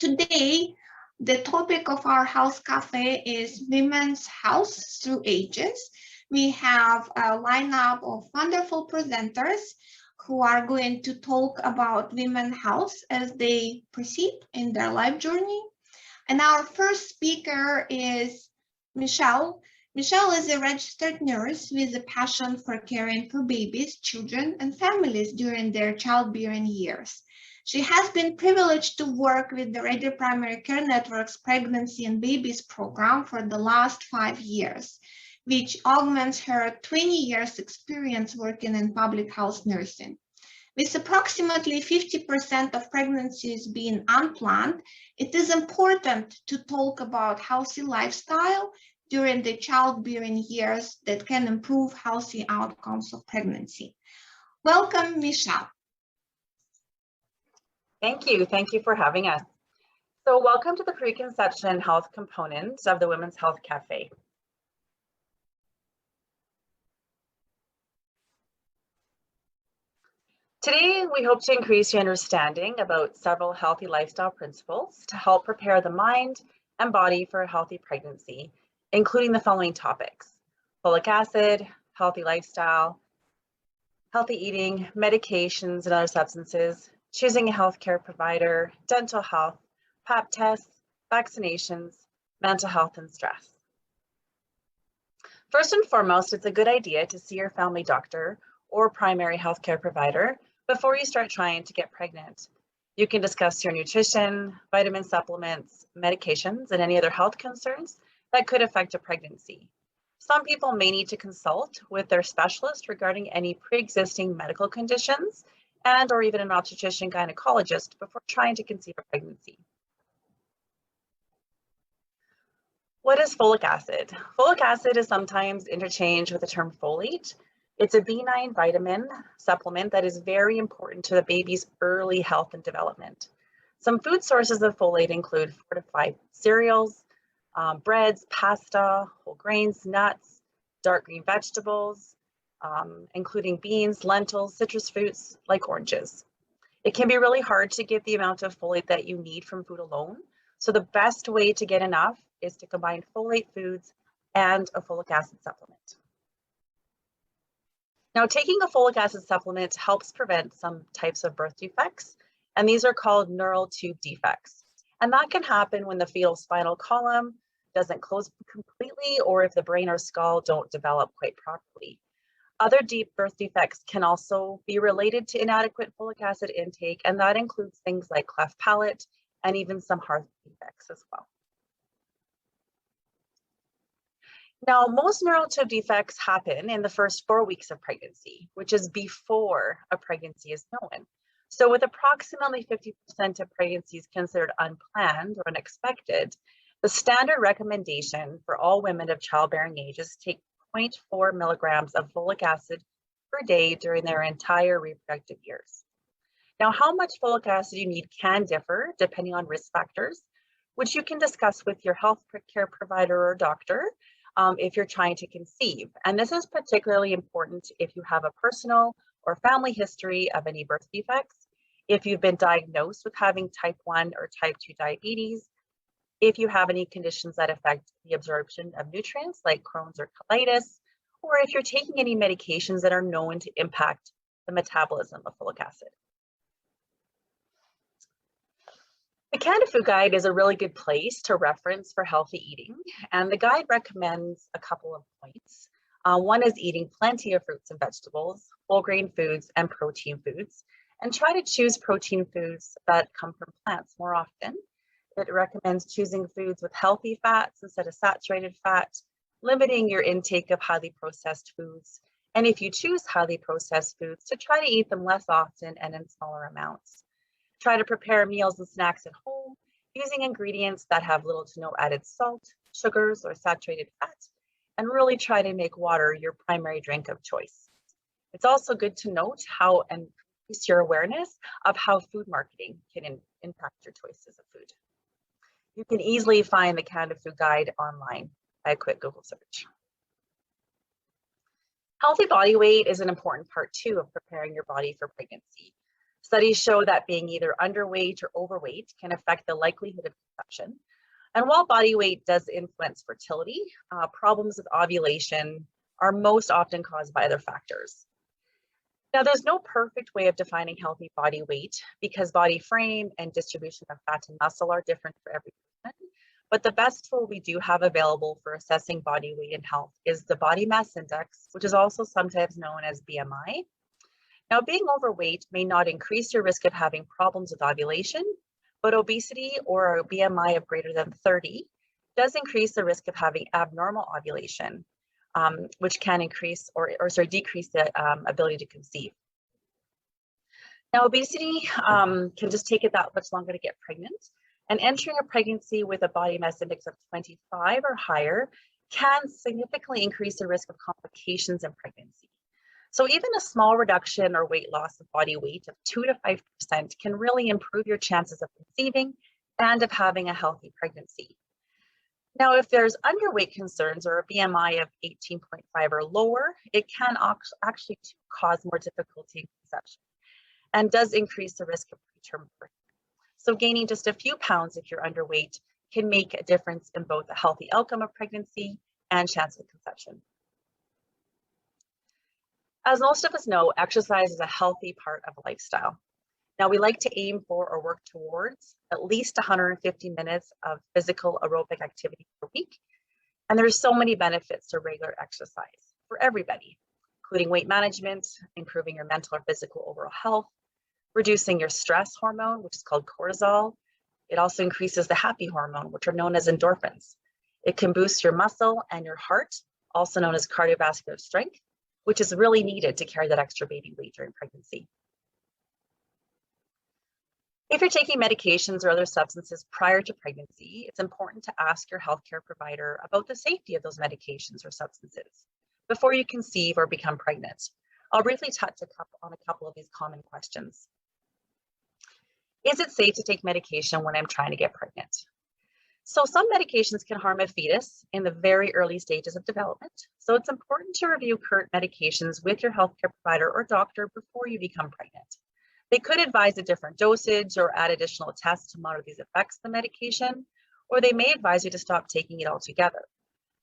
Today, the topic of our Health Cafe is Women's Health Through Ages. We have a lineup of wonderful presenters who are going to talk about women's health as they proceed in their life journey. And our first speaker is Michelle. Michelle is a registered nurse with a passion for caring for babies, children, and families during their childbearing years. She has been privileged to work with the Radio Primary Care Network's Pregnancy and Babies program for the last 5 years, which augments her 20 years experience working in public health nursing. With approximately 50% of pregnancies being unplanned, it is important to talk about healthy lifestyle during the childbearing years that can improve healthy outcomes of pregnancy. Welcome, Michelle. Thank you. Thank you for having us. So welcome to the preconception health component of the Women's Health Cafe. Today, we hope to increase your understanding about several healthy lifestyle principles to help prepare the mind and body for a healthy pregnancy, including the following topics: folic acid, healthy lifestyle, healthy eating, medications and other substances, choosing a healthcare provider, dental health, pap tests, vaccinations, mental health, and stress. First and foremost, it's a good idea to see your family doctor or primary healthcare provider before you start trying to get pregnant. You can discuss your nutrition, vitamin supplements, medications, and any other health concerns that could affect a pregnancy. Some people may need to consult with their specialist regarding any pre-existing medical conditions and or even an obstetrician gynecologist before trying to conceive a pregnancy. What is folic acid? Folic acid is sometimes interchanged with the term folate. It's a B9 vitamin supplement that is very important to the baby's early health and development. Some food sources of folate include fortified cereals, breads, pasta, whole grains, nuts, dark green vegetables, including beans, lentils, citrus fruits like oranges. It can be really hard to get the amount of folate that you need from food alone. So the best way to get enough is to combine folate foods and a folic acid supplement. Now, taking a folic acid supplement helps prevent some types of birth defects, and these are called neural tube defects. And that can happen when the fetal spinal column doesn't close completely, or if the brain or skull don't develop quite properly. Other deep birth defects can also be related to inadequate folic acid intake, and that includes things like cleft palate and even some heart defects as well. Now, most neural tube defects happen in the first 4 weeks of pregnancy, which is before a pregnancy is known. So with approximately 50% of pregnancies considered unplanned or unexpected, the standard recommendation for all women of childbearing age is to take 0.4 milligrams of folic acid per day during their entire reproductive years. Now, how much folic acid you need can differ depending on risk factors, which you can discuss with your health care provider or doctor if you're trying to conceive. And this is particularly important if you have a personal or family history of any birth defects, if you've been diagnosed with having type 1 or type 2 diabetes, if you have any conditions that affect the absorption of nutrients like Crohn's or colitis, or if you're taking any medications that are known to impact the metabolism of folic acid. The Canada Food Guide is a really good place to reference for healthy eating, and the guide recommends a couple of points. One is eating plenty of fruits and vegetables, whole grain foods, and protein foods, and try to choose protein foods that come from plants more often. It recommends choosing foods with healthy fats instead of saturated fat, limiting your intake of highly processed foods, and if you choose highly processed foods, to try to eat them less often and in smaller amounts. Try to prepare meals and snacks at home using ingredients that have little to no added salt, sugars, or saturated fat, and really try to make water your primary drink of choice. It's also good to note how and increase your awareness of how food marketing can impact your choices of food. You can easily find the Canada Food Guide online by a quick Google search. Healthy body weight is an important part too of preparing your body for pregnancy. Studies show that being either underweight or overweight can affect the likelihood of conception. And while body weight does influence fertility, problems with ovulation are most often caused by other factors. Now, there's no perfect way of defining healthy body weight because body frame and distribution of fat and muscle are different for every person. But the best tool we do have available for assessing body weight and health is the body mass index, which is also sometimes known as BMI. Now, being overweight may not increase your risk of having problems with ovulation, but obesity or a BMI of greater than 30 does increase the risk of having abnormal ovulation, which can increase decrease the ability to conceive. Now, obesity can just take it that much longer to get pregnant, and entering a pregnancy with a body mass index of 25 or higher can significantly increase the risk of complications in pregnancy. So even a small reduction or weight loss of body weight of 2 to 5% can really improve your chances of conceiving and of having a healthy pregnancy. Now, if there's underweight concerns or a BMI of 18.5 or lower, it can actually cause more difficulty in conception and does increase the risk of preterm birth. So gaining just a few pounds if you're underweight can make a difference in both the healthy outcome of pregnancy and chance of conception. As most of us know, exercise is a healthy part of a lifestyle. Now, we like to aim for or work towards at least 150 minutes of physical aerobic activity per week. And there's so many benefits to regular exercise for everybody, including weight management, improving your mental or physical overall health, reducing your stress hormone, which is called cortisol. It also increases the happy hormone, which are known as endorphins. It can boost your muscle and your heart, also known as cardiovascular strength, which is really needed to carry that extra baby weight during pregnancy. If you're taking medications or other substances prior to pregnancy, it's important to ask your healthcare provider about the safety of those medications or substances before you conceive or become pregnant. I'll briefly touch on a couple of these common questions. Is it safe to take medication when I'm trying to get pregnant? So some medications can harm a fetus in the very early stages of development. So it's important to review current medications with your healthcare provider or doctor before you become pregnant. They could advise a different dosage or add additional tests to monitor these effects of the medication, or they may advise you to stop taking it altogether.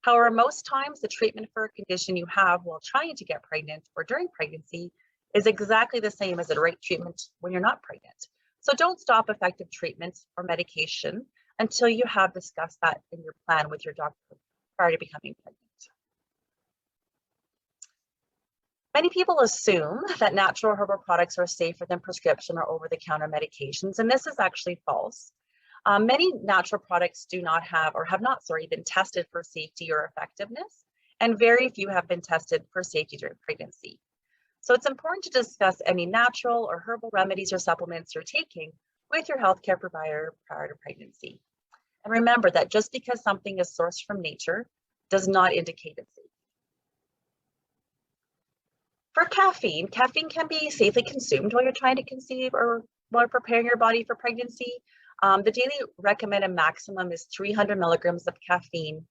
However, most times the treatment for a condition you have while trying to get pregnant or during pregnancy is exactly the same as the right treatment when you're not pregnant. So don't stop effective treatment or medication until you have discussed that in your plan with your doctor prior to becoming pregnant. Many people assume that natural herbal products are safer than prescription or over-the-counter medications, and this is actually false. Many natural products do not have or have not been tested for safety or effectiveness, and very few have been tested for safety during pregnancy. So it's important to discuss any natural or herbal remedies or supplements you're taking with your healthcare provider prior to pregnancy. And remember that just because something is sourced from nature does not indicate it's safe. For caffeine, caffeine can be safely consumed while you're trying to conceive or while preparing your body for pregnancy. The daily recommended maximum is 300 milligrams of caffeine,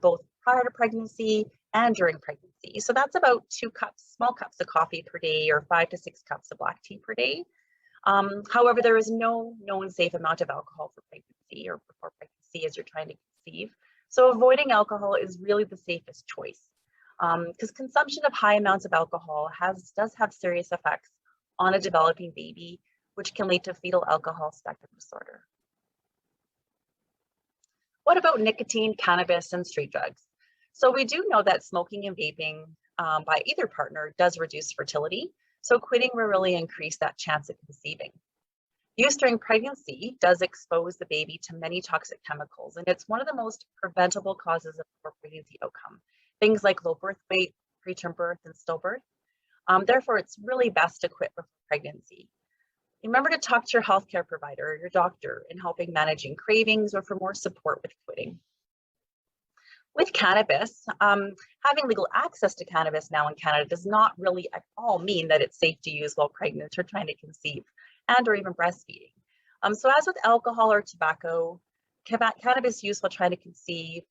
both prior to pregnancy and during pregnancy. So that's about 2 cups, small cups of coffee per day, or 5 to 6 cups of black tea per day. However, there is no known safe amount of alcohol for pregnancy or before pregnancy as you're trying to conceive. So avoiding alcohol is really the safest choice, because consumption of high amounts of alcohol does have serious effects on a developing baby, which can lead to fetal alcohol spectrum disorder. What about nicotine, cannabis, and street drugs? So we do know that smoking and vaping by either partner does reduce fertility. So quitting will really increase that chance of conceiving. Use during pregnancy does expose the baby to many toxic chemicals, and it's one of the most preventable causes of poor pregnancy outcome. Things like low birth weight, preterm birth, and stillbirth. Therefore, it's really best to quit before pregnancy. Remember to talk to your healthcare provider or your doctor in helping managing cravings or for more support with quitting. With cannabis, having legal access to cannabis now in Canada does not really at all mean that it's safe to use while pregnant or trying to conceive and or even breastfeeding. So as with alcohol or tobacco, cannabis use while trying to conceive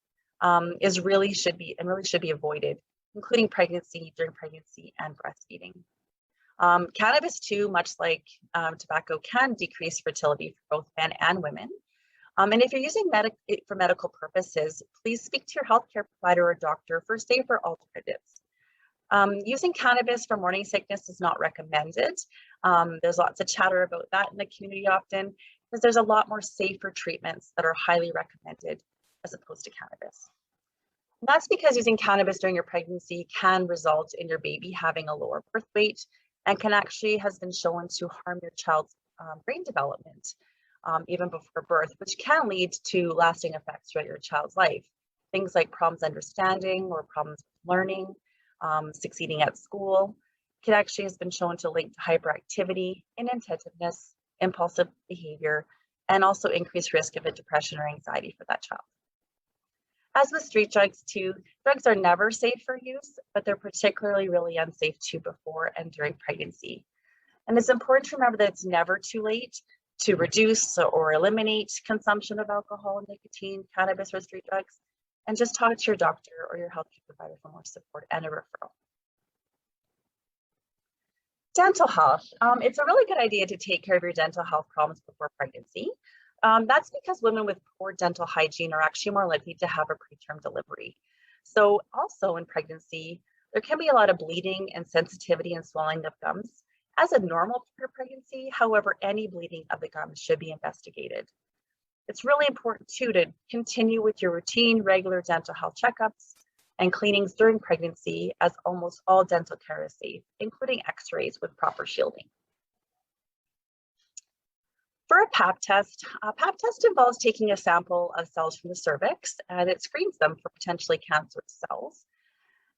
really should be avoided, including pregnancy, during pregnancy, and breastfeeding. Cannabis too, much like tobacco, can decrease fertility for both men and women. And if you're using it for medical purposes, please speak to your healthcare provider or doctor for safer alternatives. Using cannabis for morning sickness is not recommended. There's lots of chatter about that in the community often, because there's a lot more safer treatments that are highly recommended as opposed to cannabis. And that's because using cannabis during your pregnancy can result in your baby having a lower birth weight and has been shown to harm your child's brain development even before birth, which can lead to lasting effects throughout your child's life. Things like problems understanding or problems learning, succeeding at school, has been shown to link to hyperactivity, inattentiveness, impulsive behavior, and also increased risk of a depression or anxiety for that child. As with street drugs too, drugs are never safe for use, but they're particularly really unsafe too before and during pregnancy. And it's important to remember that it's never too late to reduce or eliminate consumption of alcohol, nicotine, cannabis, or street drugs, and just talk to your doctor or your healthcare provider for more support and a referral. Dental health. It's a really good idea to take care of your dental health problems before pregnancy. That's because women with poor dental hygiene are actually more likely to have a preterm delivery. So also in pregnancy, there can be a lot of bleeding and sensitivity and swelling of gums. As a normal part of pregnancy, however, any bleeding of the gums should be investigated. It's really important too to continue with your routine, regular dental health checkups and cleanings during pregnancy, as almost all dental care is safe, including x-rays with proper shielding. For a pap test involves taking a sample of cells from the cervix, and it screens them for potentially cancerous cells.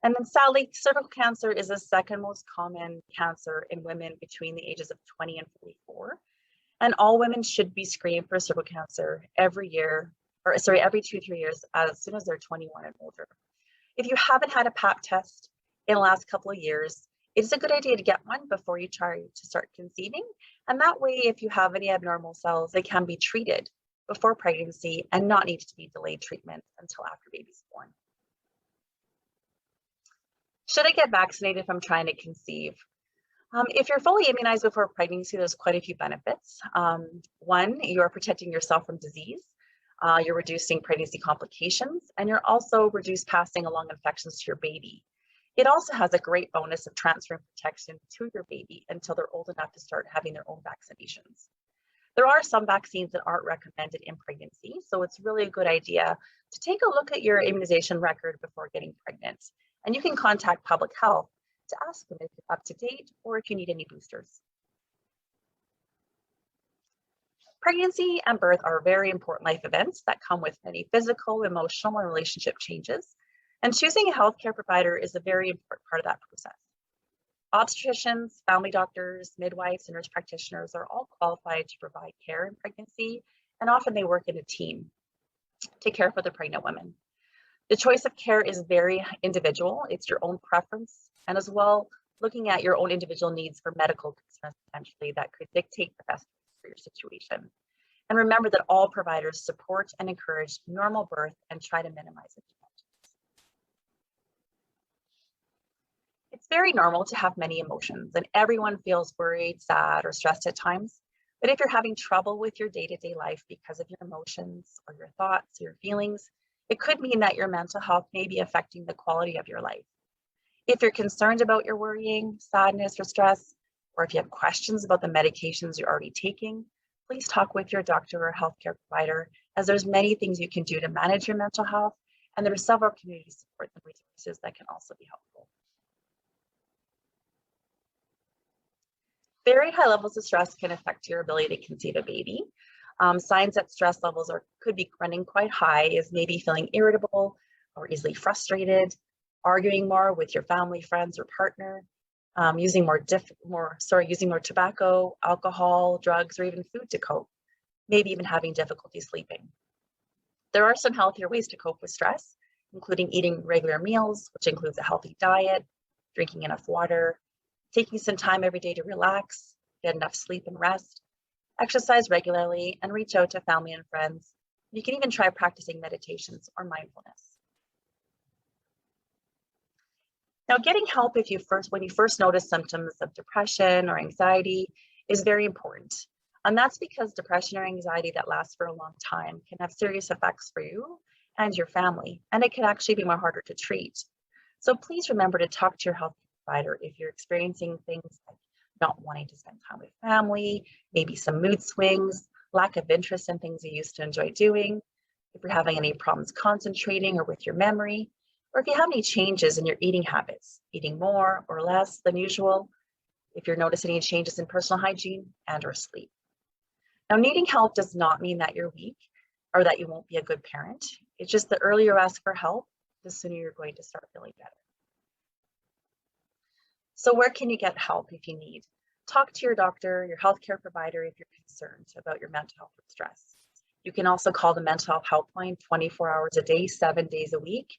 And then sadly, cervical cancer is the second most common cancer in women between the ages of 20 and 44. And all women should be screened for cervical cancer every 2-3 years, as soon as they're 21 and older. If you haven't had a pap test in the last couple of years, it's a good idea to get one before you try to start conceiving. And that way, if you have any abnormal cells, they can be treated before pregnancy and not need to be delayed treatment until after baby's born. Should I get vaccinated if I'm trying to conceive? If you're fully immunized before pregnancy, there's quite a few benefits. One, you're protecting yourself from disease. You're reducing pregnancy complications, and you're also reduced passing along infections to your baby. It also has a great bonus of transferring protection to your baby until they're old enough to start having their own vaccinations. There are some vaccines that aren't recommended in pregnancy, so it's really a good idea to take a look at your immunization record before getting pregnant. And you can contact public health to ask them if you're up to date or if you need any boosters. Pregnancy and birth are very important life events that come with many physical, emotional, and relationship changes. And choosing a healthcare provider is a very important part of that process. Obstetricians, family doctors, midwives, and nurse practitioners are all qualified to provide care in pregnancy, and often they work in a team to care for the pregnant women. The choice of care is very individual. It's your own preference, and as well, looking at your own individual needs for medical concerns potentially that could dictate the best for your situation. And remember that all providers support and encourage normal birth and try to minimize interventions. It's very normal to have many emotions, and everyone feels worried, sad, or stressed at times. But if you're having trouble with your day-to-day life because of your emotions or your thoughts, your feelings, it could mean that your mental health may be affecting the quality of your life. If you're concerned about your worrying, sadness, or stress, or if you have questions about the medications you're already taking, please talk with your doctor or healthcare provider, as there's many things you can do to manage your mental health, and there are several community support and resources that can also be helpful. Very high levels of stress can affect your ability to conceive a baby. Signs that stress levels could be running quite high is maybe feeling irritable or easily frustrated, arguing more with your family, friends, or partner, using more tobacco, alcohol, drugs, or even food to cope, maybe even having difficulty sleeping. There are some healthier ways to cope with stress, including eating regular meals, which includes a healthy diet, drinking enough water, taking some time every day to relax, get enough sleep and rest, exercise regularly, and reach out to family and friends. You can even try practicing meditations or mindfulness. Now, getting help when you first notice symptoms of depression or anxiety is very important. And that's because depression or anxiety that lasts for a long time can have serious effects for you and your family, and it can actually be more harder to treat. So please remember to talk to your health provider if you're experiencing things like not wanting to spend time with family, maybe some mood swings, lack of interest in things you used to enjoy doing, if you're having any problems concentrating or with your memory, or if you have any changes in your eating habits, eating more or less than usual, if you're noticing any changes in personal hygiene and or sleep. Now, needing help does not mean that you're weak or that you won't be a good parent. It's just the earlier you ask for help, the sooner you're going to start feeling better. So where can you get help if you need? Talk to your doctor, your healthcare provider if you're concerned about your mental health or stress. You can also call the mental health helpline 24 hours a day, 7 days a week.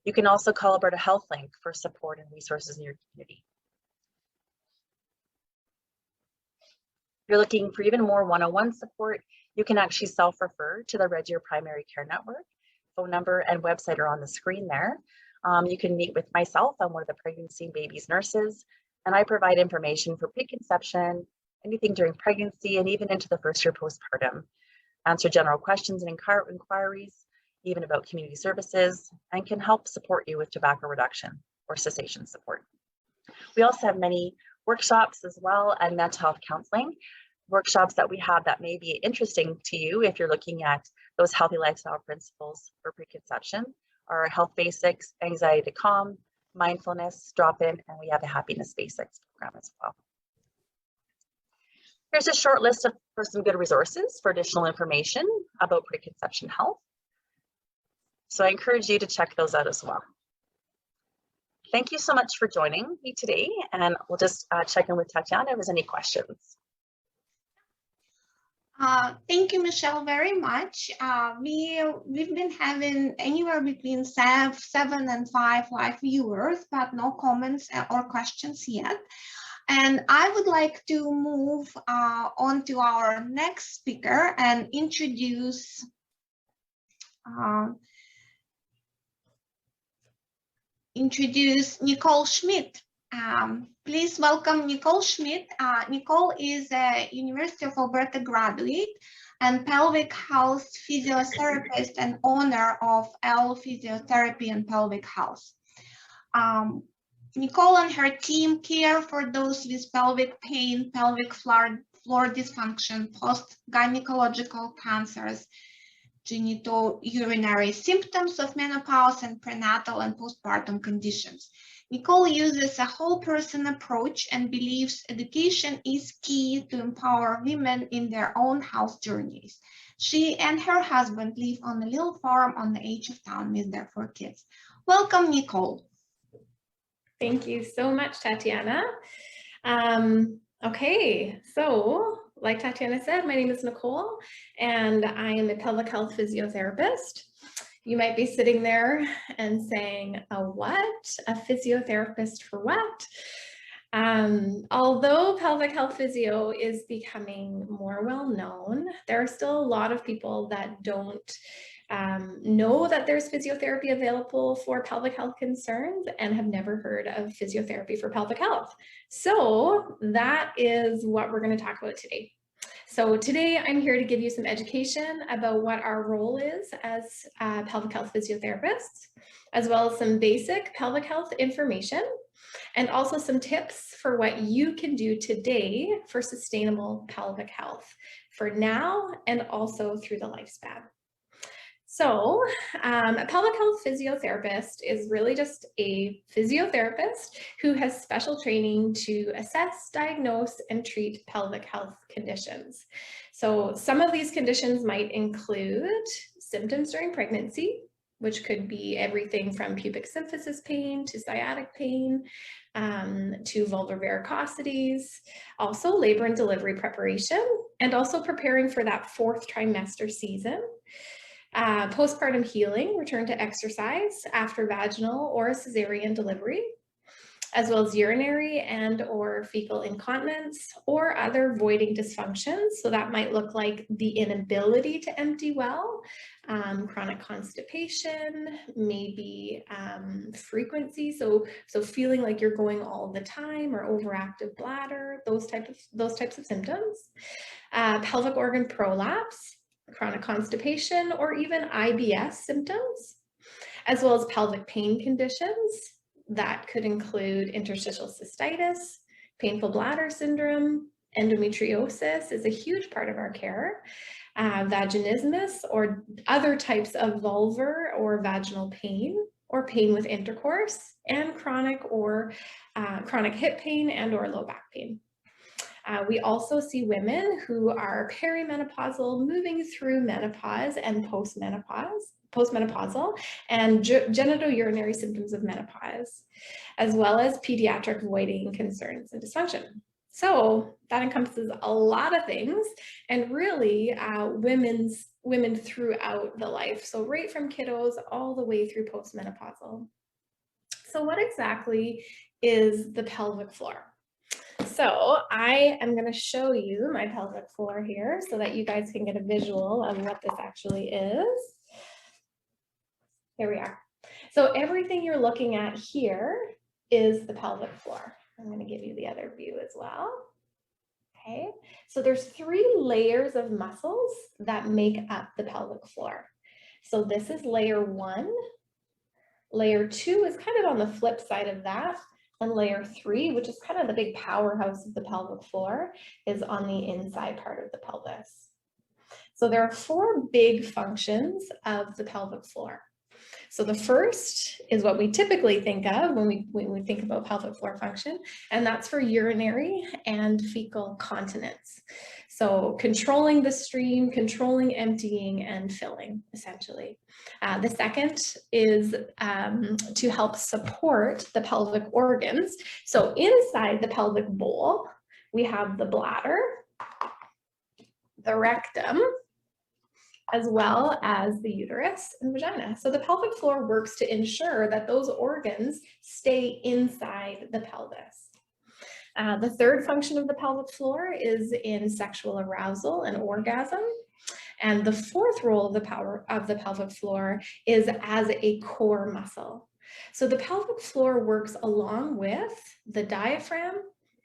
You can also call Alberta HealthLink for support and resources in your community. If you're looking for even more one-on-one support, you can actually self-refer to the Red Deer Primary Care Network. Phone number and website are on the screen there. You can meet with myself. I'm one of the pregnancy and babies nurses, and I provide information for preconception, anything during pregnancy, and even into the first year postpartum. Answer general questions and inquiries, even about community services, and can help support you with tobacco reduction or cessation support. We also have many workshops as well and mental health counseling workshops that we have that may be interesting to you if you're looking at those healthy lifestyle principles for preconception, our health basics, anxiety to calm, mindfulness, drop-in, and we have a happiness basics program as well. Here's a short list for some good resources for additional information about preconception health. So I encourage you to check those out as well. Thank you so much for joining me today, and we'll just check in with Tatiana if there's any questions. Thank you, Michelle, very much. We've been having anywhere between 7 and 5 live viewers, but no comments or questions yet. And I would like to move on to our next speaker and introduce Nicole Schmidt. Please welcome Nicole Schmidt. Nicole is a University of Alberta graduate and pelvic health physiotherapist and owner of L Physiotherapy and Pelvic Health. Nicole and her team care for those with pelvic pain, pelvic floor dysfunction, post-gynecological cancers, genitourinary symptoms of menopause, and prenatal and postpartum conditions. Nicole uses a whole person approach and believes education is key to empower women in their own health journeys. She and her husband live on a little farm on the edge of town with their 4 kids. Welcome, Nicole. Thank you so much, Tatiana. Okay, so like Tatiana said, my name is Nicole, and I am a pelvic health physiotherapist. You might be sitting there and saying, a what? A physiotherapist for what? Although pelvic health physio is becoming more well known, there are still a lot of people that don't know that there's physiotherapy available for pelvic health concerns and have never heard of physiotherapy for pelvic health. So that is what we're going to talk about today. So today I'm here to give you some education about what our role is as pelvic health physiotherapists, as well as some basic pelvic health information, and also some tips for what you can do today for sustainable pelvic health for now and also through the lifespan. So a pelvic health physiotherapist is really just a physiotherapist who has special training to assess, diagnose, and treat pelvic health conditions. So some of these conditions might include symptoms during pregnancy, which could be everything from pubic symphysis pain to sciatic pain, to vulvar varicosities, also labor and delivery preparation, and also preparing for that 4th trimester season. Postpartum healing, return to exercise after vaginal or cesarean delivery, as well as urinary and or fecal incontinence or other voiding dysfunctions. So that might look like the inability to empty well, chronic constipation, maybe frequency, so feeling like you're going all the time, or overactive bladder, those types of symptoms. Pelvic organ prolapse, chronic constipation, or even IBS symptoms, as well as pelvic pain conditions that could include interstitial cystitis, painful bladder syndrome. Endometriosis is a huge part of our care. Vaginismus, or other types of vulvar or vaginal pain, or pain with intercourse, and chronic hip pain and or low back pain. We also see women who are perimenopausal, moving through menopause, and postmenopausal, and genitourinary symptoms of menopause, as well as pediatric voiding concerns and dysfunction. So that encompasses a lot of things, and really women throughout the life. So right from kiddos all the way through postmenopausal. So what exactly is the pelvic floor? So I am going to show you my pelvic floor here so that you guys can get a visual of what this actually is. Here we are. So everything you're looking at here is the pelvic floor. I'm going to give you the other view as well. Okay, so there's 3 layers of muscles that make up the pelvic floor. So this is layer 1. Layer 2 is kind of on the flip side of that. And layer 3, which is kind of the big powerhouse of the pelvic floor, is on the inside part of the pelvis. So there are 4 big functions of the pelvic floor. So the first is what we typically think of when we think about pelvic floor function, and that's for urinary and fecal continence. So controlling the stream, controlling emptying and filling, essentially. The second is to help support the pelvic organs. So inside the pelvic bowl, we have the bladder, the rectum, as well as the uterus and vagina. So the pelvic floor works to ensure that those organs stay inside the pelvis. The third function of the pelvic floor is in sexual arousal and orgasm. And the fourth role of the pelvic floor is as a core muscle. So the pelvic floor works along with the diaphragm,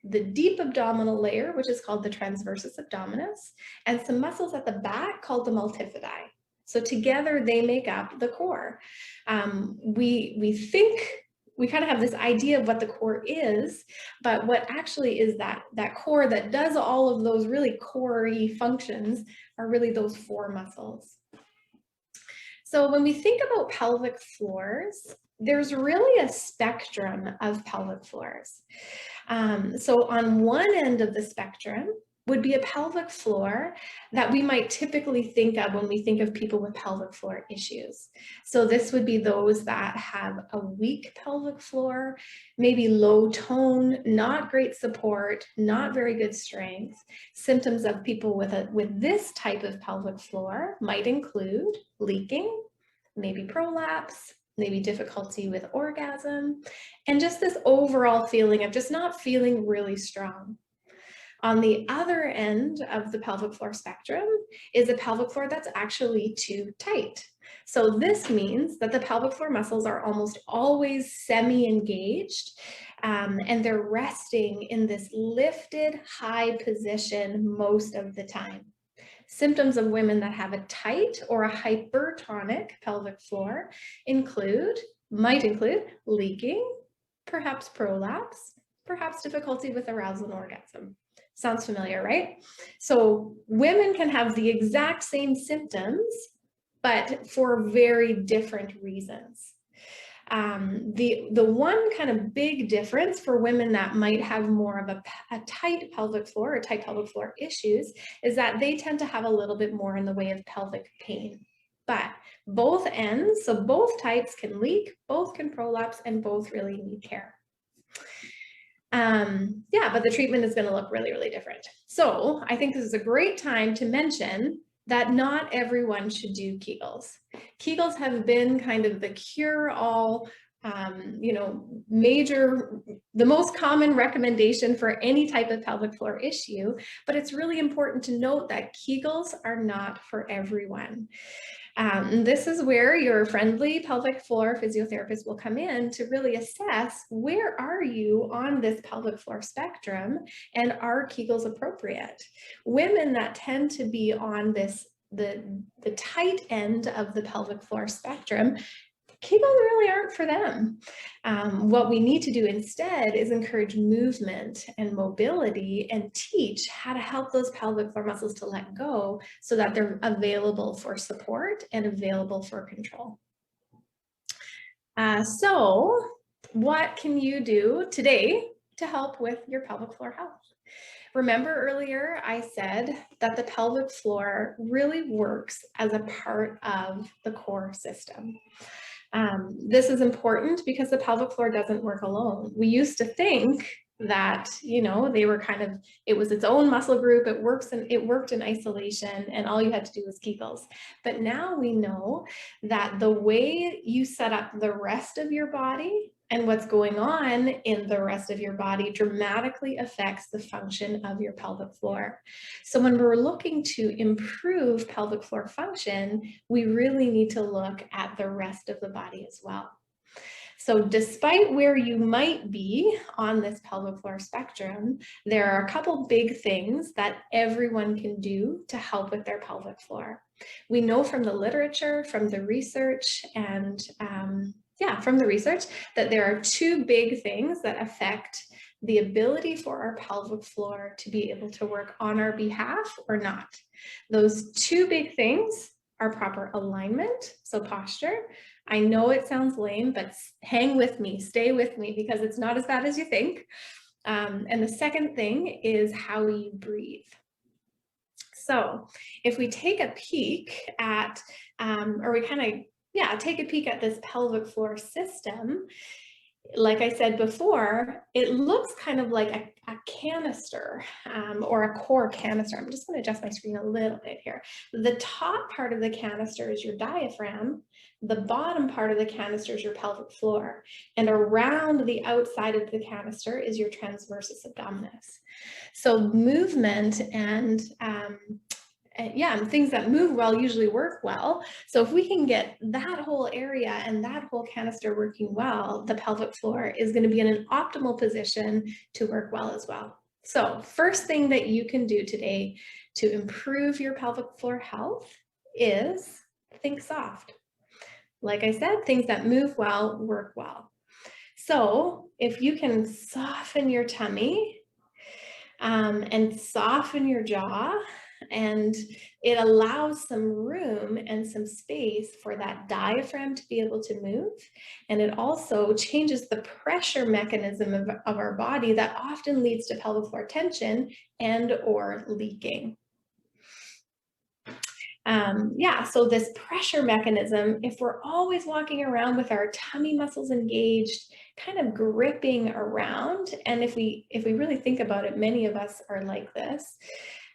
the deep abdominal layer, which is called the transversus abdominis, and some muscles at the back called the multifidi. So together they make up the core. We kind of have this idea of what the core is, but what actually is that core that does all of those really core-y functions are really those 4 muscles. So when we think about pelvic floors, there's really a spectrum of pelvic floors. So on one end of the spectrum would be a pelvic floor that we might typically think of when we think of people with pelvic floor issues. So this would be those that have a weak pelvic floor, maybe low tone, not great support, not very good strength. Symptoms of people with this type of pelvic floor might include leaking, maybe prolapse, maybe difficulty with orgasm, and just this overall feeling of just not feeling really strong. On the other end of the pelvic floor spectrum is a pelvic floor that's actually too tight. So this means that the pelvic floor muscles are almost always semi-engaged, and they're resting in this lifted high position most of the time. Symptoms of women that have a tight or a hypertonic pelvic floor might include leaking, perhaps prolapse, perhaps difficulty with arousal and orgasm. Sounds familiar, right? So women can have the exact same symptoms, but for very different reasons. The one kind of big difference for women that might have more of a tight pelvic floor or tight pelvic floor issues is that they tend to have a little bit more in the way of pelvic pain. But both ends, so both types can leak, both can prolapse, and both really need care. Yeah, but the treatment is going to look really, really different. So I think this is a great time to mention that not everyone should do Kegels. Kegels have been kind of the cure-all, the most common recommendation for any type of pelvic floor issue, but it's really important to note that Kegels are not for everyone. This is where your friendly pelvic floor physiotherapist will come in to really assess where are you on this pelvic floor spectrum and are Kegels appropriate. Women that tend to be on this the tight end of the pelvic floor spectrum, Kegels really aren't for them. What we need to do instead is encourage movement and mobility and teach how to help those pelvic floor muscles to let go so that they're available for support and available for control. So what can you do today to help with your pelvic floor health? Remember earlier I said that the pelvic floor really works as a part of the core system. This is important because the pelvic floor doesn't work alone. We used to think that, you know, they were kind of, it was its own muscle group, it worked in isolation and all you had to do was Kegels. But now we know that the way you set up the rest of your body and what's going on in the rest of your body dramatically affects the function of your pelvic floor. So when we're looking to improve pelvic floor function, we really need to look at the rest of the body as well. So despite where you might be on this pelvic floor spectrum, there are a couple big things that everyone can do to help with their pelvic floor. We know from the literature, from the research, and from the research that there are two big things that affect the ability for our pelvic floor to be able to work on our behalf or not. Those two big things are proper alignment, so posture. I know it sounds lame, but hang with me, stay with me, because it's not as bad as you think. And the second thing is how you breathe. So if we take a peek at, take a peek at this pelvic floor system, like I said before, it looks kind of like a canister or a core canister. I'm just going to adjust my screen a little bit here. The top part of the canister is your diaphragm. The bottom part of the canister is your pelvic floor. And around the outside of the canister is your transversus abdominis. So movement and things that move well usually work well. So if we can get that whole area and that whole canister working well, the pelvic floor is going to be in an optimal position to work well as well. So first thing that you can do today to improve your pelvic floor health is think soft. Like I said, things that move well work well. So if you can soften your tummy and soften your jaw, and it allows some room and some space for that diaphragm to be able to move. And it also changes the pressure mechanism of our body that often leads to pelvic floor tension and or leaking. So this pressure mechanism, if we're always walking around with our tummy muscles engaged, kind of gripping around, and if we really think about it, many of us are like this,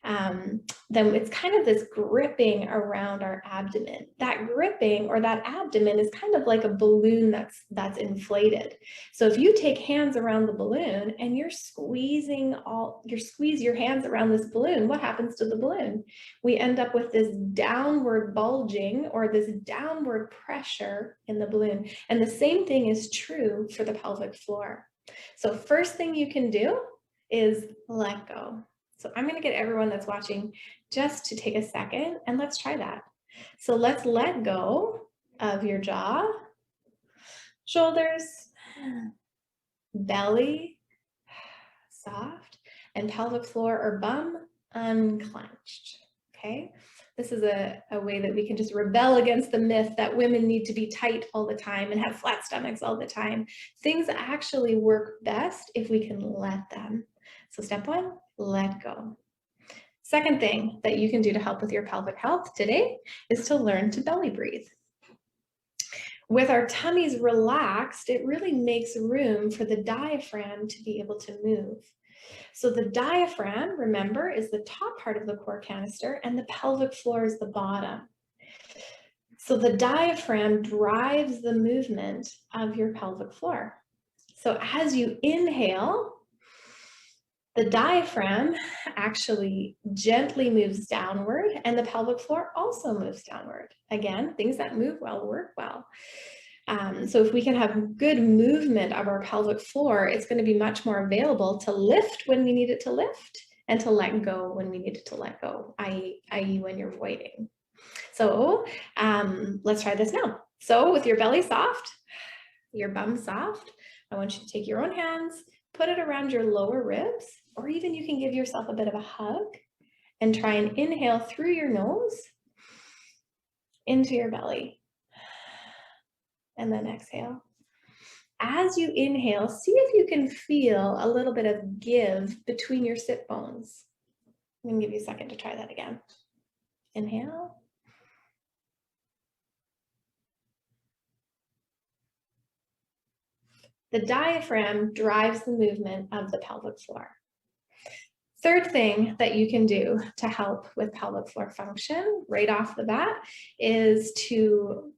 then it's kind of this gripping around our abdomen. That gripping or that abdomen is kind of like a balloon that's inflated. So if you take hands around the balloon and you squeeze your hands around this balloon, what happens to the balloon? We end up with this downward bulging or this downward pressure in the balloon. And the same thing is true for the pelvic floor. So first thing you can do is let go. So I'm going to get everyone that's watching just to take a second and let's try that. So let's let go of your jaw, shoulders, belly, soft, and pelvic floor or bum unclenched. Okay, this is a way that we can just rebel against the myth that women need to be tight all the time and have flat stomachs all the time. Things actually work best if we can let them. So step one, let go. Second thing that you can do to help with your pelvic health today is to learn to belly breathe. With our tummies relaxed, it really makes room for the diaphragm to be able to move. So the diaphragm, remember, is the top part of the core canister and the pelvic floor is the bottom. So the diaphragm drives the movement of your pelvic floor. So as you inhale, The diaphragm actually gently moves downward, and the pelvic floor also moves downward. Again, things that move well work well. So if we can have good movement of our pelvic floor, it's going to be much more available to lift when we need it to lift and to let go when we need it to let go, i.e. when you're voiding. So let's try this now. So with your belly soft, your bum soft, I want you to take your own hands, put it around your lower ribs, or even you can give yourself a bit of a hug and try and inhale through your nose into your belly. And then exhale. As you inhale, see if you can feel a little bit of give between your sit bones. I'm going to give you a second to try that again. Inhale. The diaphragm drives the movement of the pelvic floor. Third thing that you can do to help with pelvic floor function right off the bat is to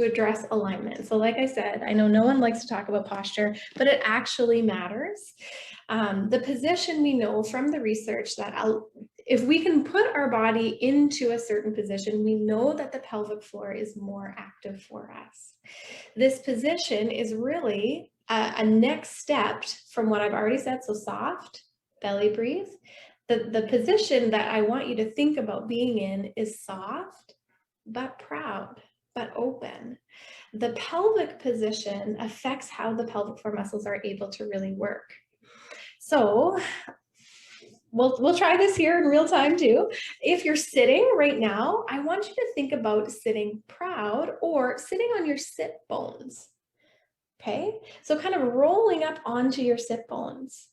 address alignment. So like I said, I know no one likes to talk about posture, but it actually matters. The position, we know from the research that if we can put our body into a certain position, we know that the pelvic floor is more active for us. This position is really a next step from what I've already said, so soft, belly breathe. The position that I want you to think about being in is soft, but proud, but open. The pelvic position affects how the pelvic floor muscles are able to really work. So we'll try this here in real time too. If you're sitting right now, I want you to think about sitting proud or sitting on your sit bones. Okay, so kind of rolling up onto your sit bones.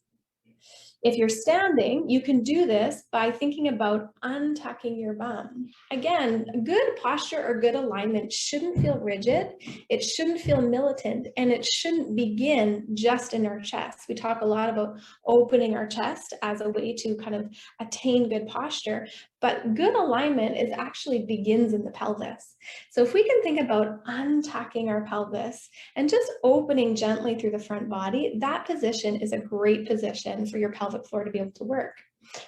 If you're standing, you can do this by thinking about untucking your bum. Again, good posture or good alignment shouldn't feel rigid, it shouldn't feel militant, and it shouldn't begin just in our chest. We talk a lot about opening our chest as a way to kind of attain good posture, but good alignment actually begins in the pelvis. So if we can think about untucking our pelvis and just opening gently through the front body, that position is a great position for your pelvic floor to be able to work.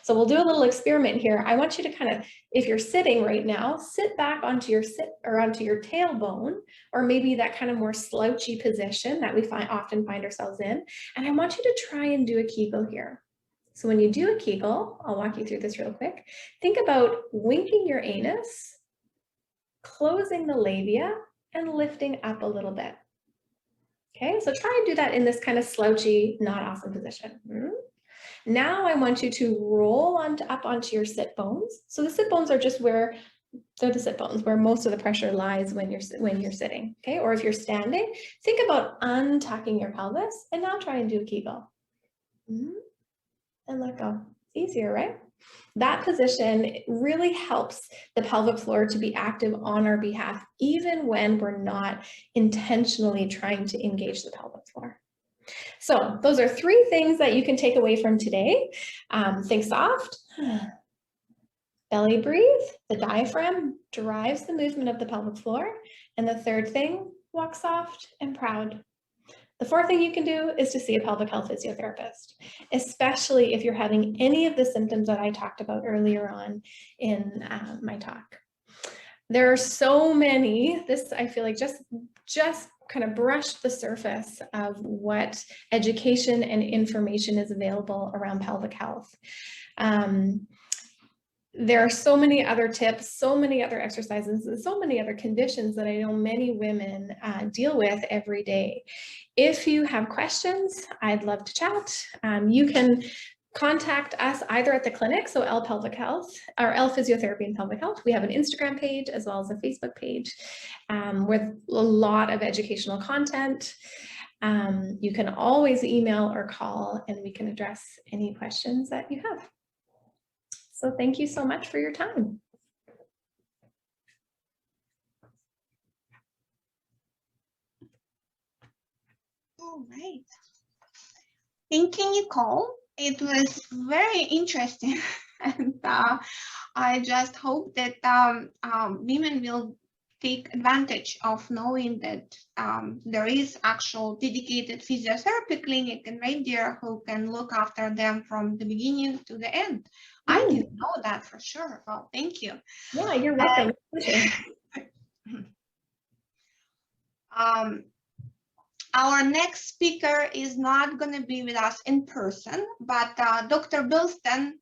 So we'll do a little experiment here. I want you to kind of, if you're sitting right now, sit back onto your tailbone, or maybe that kind of more slouchy position that we often find ourselves in. And I want you to try and do a Kegel here. So when you do a Kegel, I'll walk you through this real quick. Think about winking your anus, closing the labia, and lifting up a little bit. Okay, so try and do that in this kind of slouchy, not awesome position. Now I want you to roll up onto your sit bones. So the sit bones are just where, they're the sit bones where most of the pressure lies when you're sitting. Okay, or if you're standing, think about untucking your pelvis, and now try and do a Kegel. And let go. Easier, right? That position really helps the pelvic floor to be active on our behalf, even when we're not intentionally trying to engage the pelvic floor. So those are 3 things that you can take away from today. Think soft, belly breathe, the diaphragm drives the movement of the pelvic floor. And the third thing, walk soft and proud. The 4th thing you can do is to see a pelvic health physiotherapist, especially if you're having any of the symptoms that I talked about earlier on in my talk. There are so many, this I feel like just kind of brushed the surface of what education and information is available around pelvic health. There are so many other tips, so many other exercises, and so many other conditions that I know many women deal with every day. If you have questions, I'd love to chat. You can contact us either at the clinic, so L Pelvic Health, or L Physiotherapy and Pelvic Health. We have an Instagram page as well as a Facebook page with a lot of educational content. You can always email or call, and we can address any questions that you have. So thank you so much for your time. All right. Thank you, Nicole. It was very interesting. And I just hope that women will take advantage of knowing that there is actual dedicated physiotherapy clinic in Red Deer who can look after them from the beginning to the end. I didn't know that for sure. Well, thank you. Yeah, you're welcome. Our next speaker is not going to be with us in person, but Dr. Bilston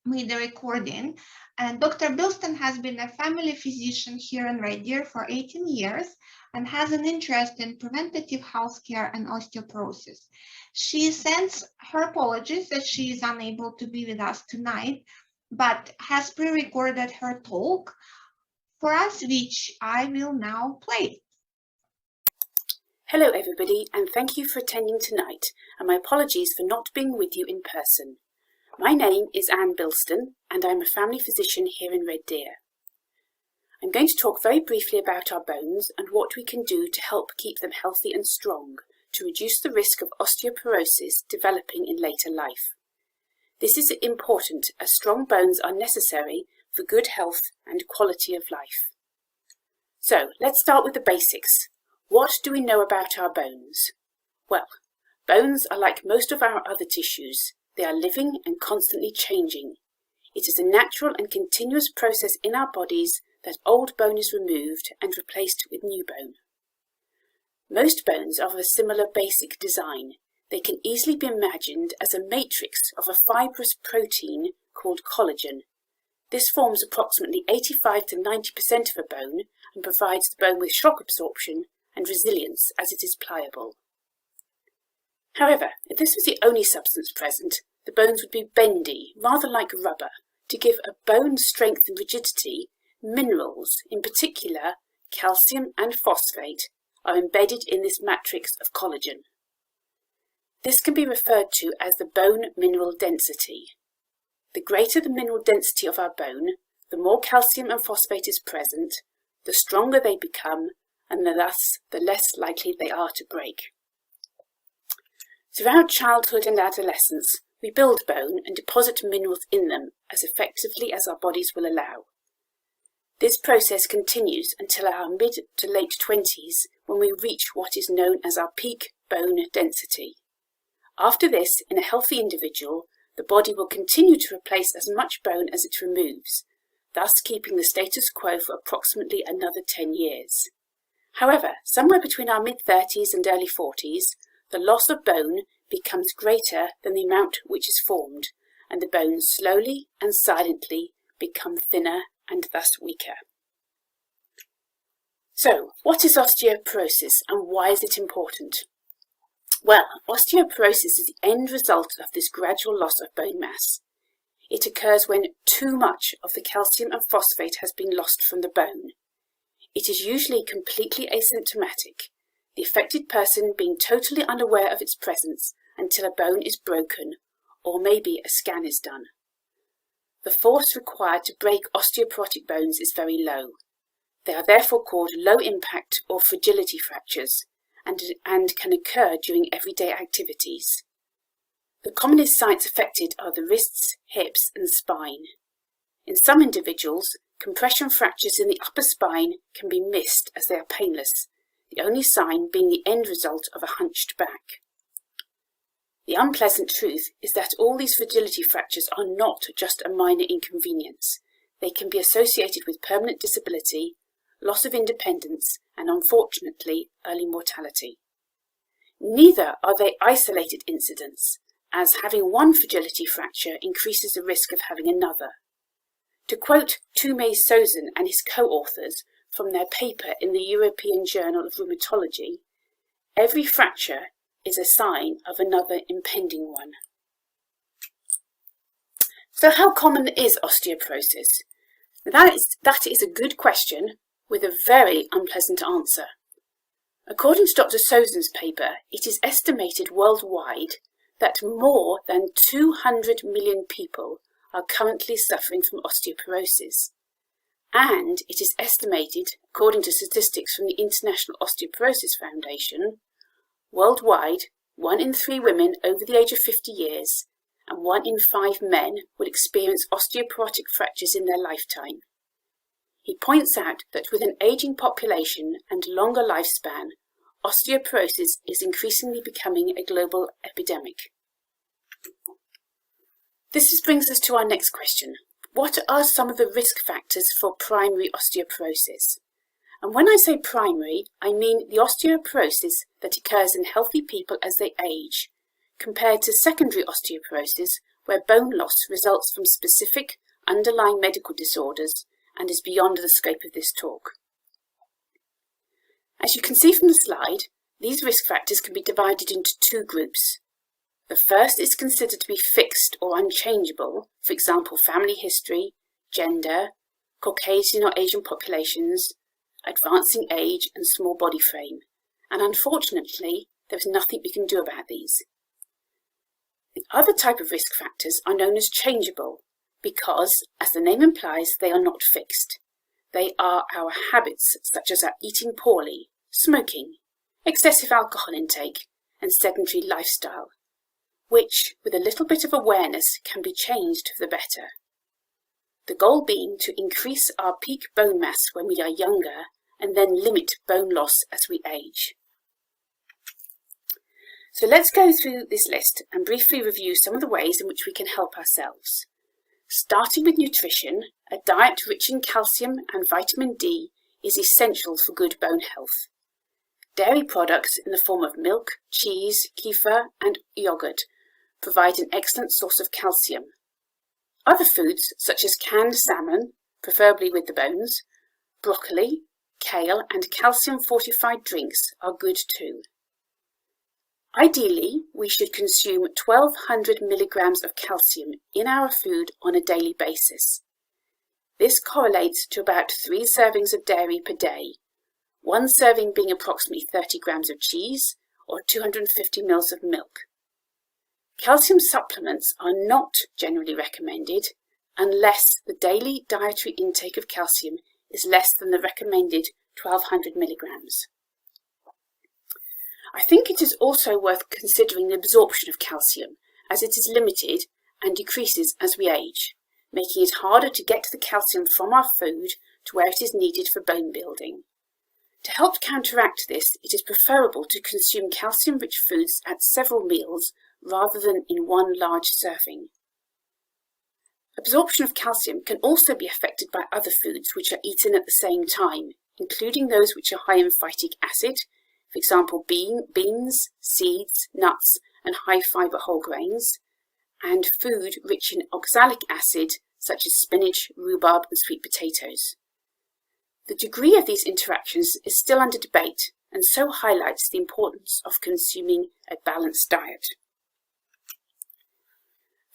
made the recording. And Dr. Bilston has been a family physician here in Red Deer for 18 years and has an interest in preventative health care and osteoporosis. She sends her apologies that she is unable to be with us tonight, but has pre-recorded her talk for us, which I will now play. Hello everybody, and thank you for attending tonight, and my apologies for not being with you in person. My name is Anne Bilston, and I'm a family physician here in Red Deer. I'm going to talk very briefly about our bones and what we can do to help keep them healthy and strong to reduce the risk of osteoporosis developing in later life. This is important as strong bones are necessary for good health and quality of life. So let's start with the basics. What do we know about our bones? Well, bones are like most of our other tissues. They are living and constantly changing. It is a natural and continuous process in our bodies that old bone is removed and replaced with new bone. Most bones are of a similar basic design. They can easily be imagined as a matrix of a fibrous protein called collagen. This forms approximately 85 to 90% of a bone and provides the bone with shock absorption and resilience as it is pliable. However, if this was the only substance present, the bones would be bendy, rather like rubber. To give a bone strength and rigidity, minerals, in particular calcium and phosphate, are embedded in this matrix of collagen. This can be referred to as the bone mineral density. The greater the mineral density of our bone, the more calcium and phosphate is present, the stronger they become, and thus the less likely they are to break. Throughout childhood and adolescence, we build bone and deposit minerals in them as effectively as our bodies will allow. This process continues until our mid to late 20s, when we reach what is known as our peak bone density. After this, in a healthy individual, the body will continue to replace as much bone as it removes, thus keeping the status quo for approximately another 10 years. However, somewhere between our mid-30s and early 40s, the loss of bone becomes greater than the amount which is formed, and the bones slowly and silently become thinner and thus weaker. So, what is osteoporosis and why is it important? Well, osteoporosis is the end result of this gradual loss of bone mass. It occurs when too much of the calcium and phosphate has been lost from the bone. It is usually completely asymptomatic, the affected person being totally unaware of its presence until a bone is broken, or maybe a scan is done. The force required to break osteoporotic bones is very low. They are therefore called low-impact or fragility fractures, and can occur during everyday activities. The commonest sites affected are the wrists, hips, and spine. In some individuals, compression fractures in the upper spine can be missed as they are painless, the only sign being the end result of a hunched back. The unpleasant truth is that all these fragility fractures are not just a minor inconvenience. They can be associated with permanent disability, loss of independence, and unfortunately, early mortality. Neither are they isolated incidents, as having one fragility fracture increases the risk of having another. To quote Tumei Sozan and his co-authors from their paper in the European Journal of Rheumatology, every fracture is a sign of another impending one. So how common is osteoporosis? That is a good question with a very unpleasant answer. According to Dr. Sozan's paper, it is estimated worldwide that more than 200 million people are currently suffering from osteoporosis. And it is estimated, according to statistics from the International Osteoporosis Foundation, worldwide, 1 in 3 women over the age of 50 years and 1 in 5 men will experience osteoporotic fractures in their lifetime. He points out that with an ageing population and longer lifespan, osteoporosis is increasingly becoming a global epidemic. This brings us to our next question. What are some of the risk factors for primary osteoporosis? And when I say primary, I mean the osteoporosis that occurs in healthy people as they age, compared to secondary osteoporosis, where bone loss results from specific underlying medical disorders and is beyond the scope of this talk. As you can see from the slide, these risk factors can be divided into two groups. The first is considered to be fixed or unchangeable, for example, family history, gender, Caucasian or Asian populations, advancing age and small body frame, and unfortunately, there is nothing we can do about these. The other type of risk factors are known as changeable because, as the name implies, they are not fixed. They are our habits, such as our eating poorly, smoking, excessive alcohol intake, and sedentary lifestyle, which, with a little bit of awareness, can be changed for the better. The goal being to increase our peak bone mass when we are younger and then limit bone loss as we age. So let's go through this list and briefly review some of the ways in which we can help ourselves. Starting with nutrition, a diet rich in calcium and vitamin D is essential for good bone health. Dairy products in the form of milk, cheese, kefir and yogurt provide an excellent source of calcium. Other foods such as canned salmon, preferably with the bones, broccoli, kale and calcium-fortified drinks are good too. Ideally, we should consume 1200 milligrams of calcium in our food on a daily basis. This correlates to about 3 servings of dairy per day, one serving being approximately 30 grams of cheese or 250 ml of milk. Calcium supplements are not generally recommended unless the daily dietary intake of calcium is less than the recommended 1200 milligrams. I think it is also worth considering the absorption of calcium, as it is limited and decreases as we age, making it harder to get the calcium from our food to where it is needed for bone building. To help counteract this, it is preferable to consume calcium-rich foods at several meals rather than in one large serving. Absorption of calcium can also be affected by other foods which are eaten at the same time, including those which are high in phytic acid, for example beans, seeds, nuts and high fibre whole grains, and food rich in oxalic acid such as spinach, rhubarb and sweet potatoes. The degree of these interactions is still under debate and so highlights the importance of consuming a balanced diet.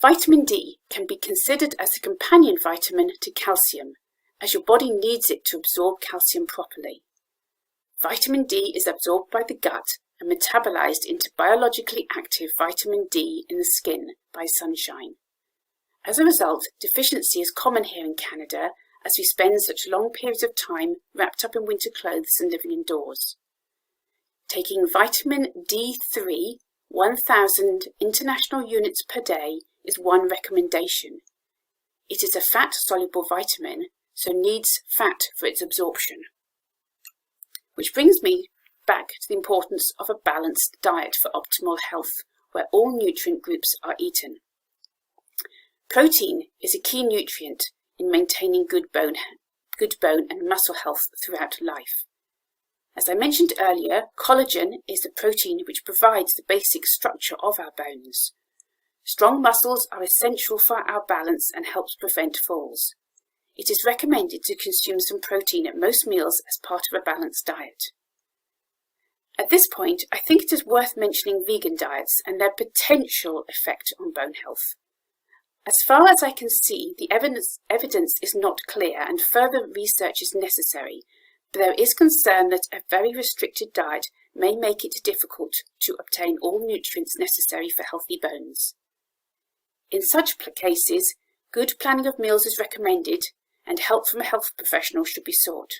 Vitamin D can be considered as a companion vitamin to calcium, as your body needs it to absorb calcium properly. Vitamin D is absorbed by the gut and metabolized into biologically active vitamin D in the skin by sunshine. As a result, deficiency is common here in Canada as we spend such long periods of time wrapped up in winter clothes and living indoors. Taking vitamin D3, 1000 international units per day, is one recommendation. It is a fat-soluble vitamin, so needs fat for its absorption. Which brings me back to the importance of a balanced diet for optimal health, where all nutrient groups are eaten. Protein is a key nutrient in maintaining good bone and muscle health throughout life. As I mentioned earlier, collagen is the protein which provides the basic structure of our bones. Strong muscles are essential for our balance and helps prevent falls. It is recommended to consume some protein at most meals as part of a balanced diet. At this point, I think it is worth mentioning vegan diets and their potential effect on bone health. As far as I can see, the evidence is not clear and further research is necessary, but there is concern that a very restricted diet may make it difficult to obtain all nutrients necessary for healthy bones. In such cases, good planning of meals is recommended and help from a health professional should be sought.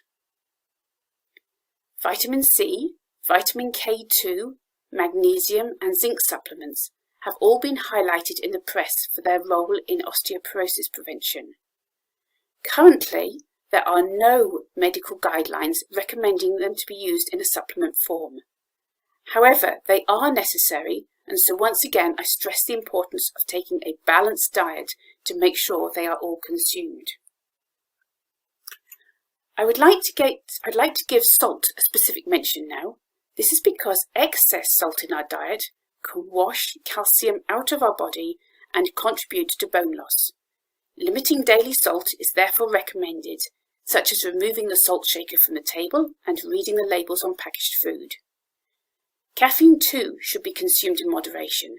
Vitamin C, vitamin K2, magnesium and zinc supplements have all been highlighted in the press for their role in osteoporosis prevention. Currently, there are no medical guidelines recommending them to be used in a supplement form. However, they are necessary, and so once again I stress the importance of taking a balanced diet to make sure they are all consumed. I'd like to give salt a specific mention now. This is because excess salt in our diet can wash calcium out of our body and contribute to bone loss. Limiting daily salt is therefore recommended, such as removing the salt shaker from the table and reading the labels on packaged food. Caffeine too should be consumed in moderation.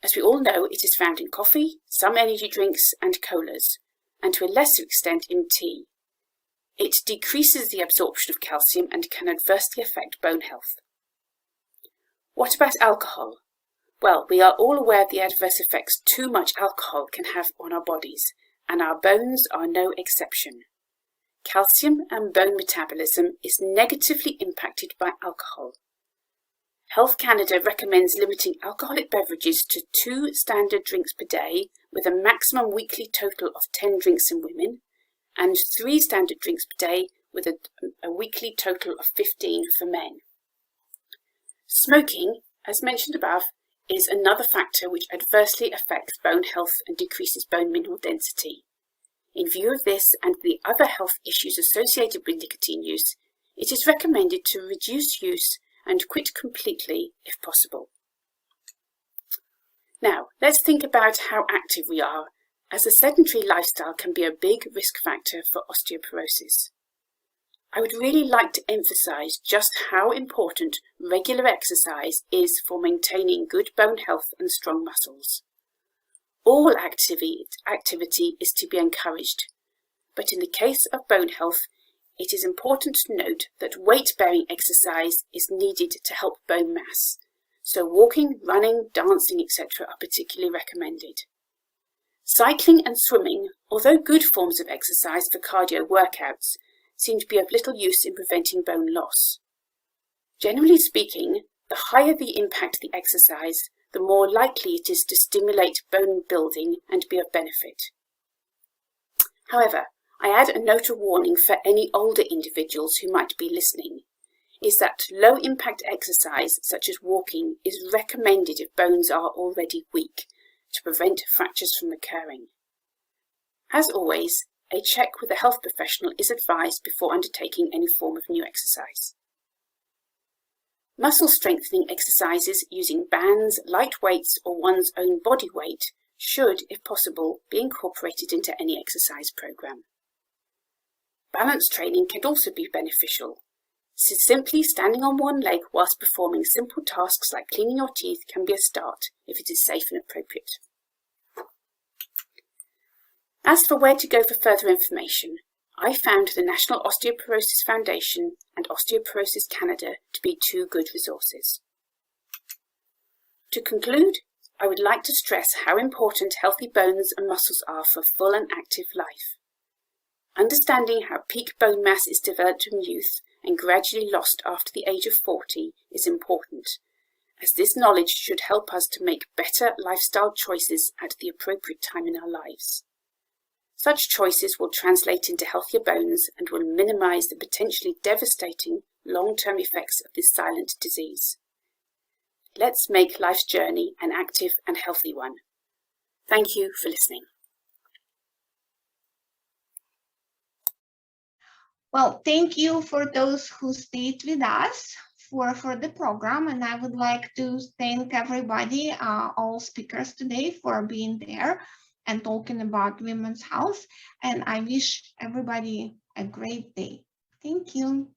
As we all know, it is found in coffee, some energy drinks and colas, and to a lesser extent in tea. It decreases the absorption of calcium and can adversely affect bone health. What about alcohol? Well, we are all aware of the adverse effects too much alcohol can have on our bodies, and our bones are no exception. Calcium and bone metabolism is negatively impacted by alcohol. Health Canada recommends limiting alcoholic beverages to 2 standard drinks per day, with a maximum weekly total of 10 drinks in women, and 3 standard drinks per day, with a weekly total of 15 for men. Smoking, as mentioned above, is another factor which adversely affects bone health and decreases bone mineral density. In view of this and the other health issues associated with nicotine use, it is recommended to reduce use and quit completely if possible. Now, let's think about how active we are, as a sedentary lifestyle can be a big risk factor for osteoporosis. I would really like to emphasise just how important regular exercise is for maintaining good bone health and strong muscles. All activity is to be encouraged, but in the case of bone health, it is important to note that weight-bearing exercise is needed to help bone mass, so walking, running, dancing, etc. are particularly recommended. Cycling and swimming, although good forms of exercise for cardio workouts, seem to be of little use in preventing bone loss. Generally speaking, the higher the impact of the exercise, the more likely it is to stimulate bone building and be of benefit. However, I add a note of warning for any older individuals who might be listening, is that low-impact exercise such as walking is recommended if bones are already weak, to prevent fractures from occurring. As always, a check with a health professional is advised before undertaking any form of new exercise. Muscle strengthening exercises using bands, light weights or one's own body weight should, if possible, be incorporated into any exercise program. Balance training can also be beneficial. Simply standing on one leg whilst performing simple tasks like cleaning your teeth can be a start if it is safe and appropriate. As for where to go for further information, I found the National Osteoporosis Foundation and Osteoporosis Canada to be 2 good resources. To conclude, I would like to stress how important healthy bones and muscles are for full and active life. Understanding how peak bone mass is developed in youth and gradually lost after the age of 40 is important, as this knowledge should help us to make better lifestyle choices at the appropriate time in our lives. Such choices will translate into healthier bones and will minimise the potentially devastating long-term effects of this silent disease. Let's make life's journey an active and healthy one. Thank you for listening. Well, thank you for those who stayed with us for the program, and I would like to thank everybody, all speakers today, for being there and talking about women's health, and I wish everybody a great day. Thank you.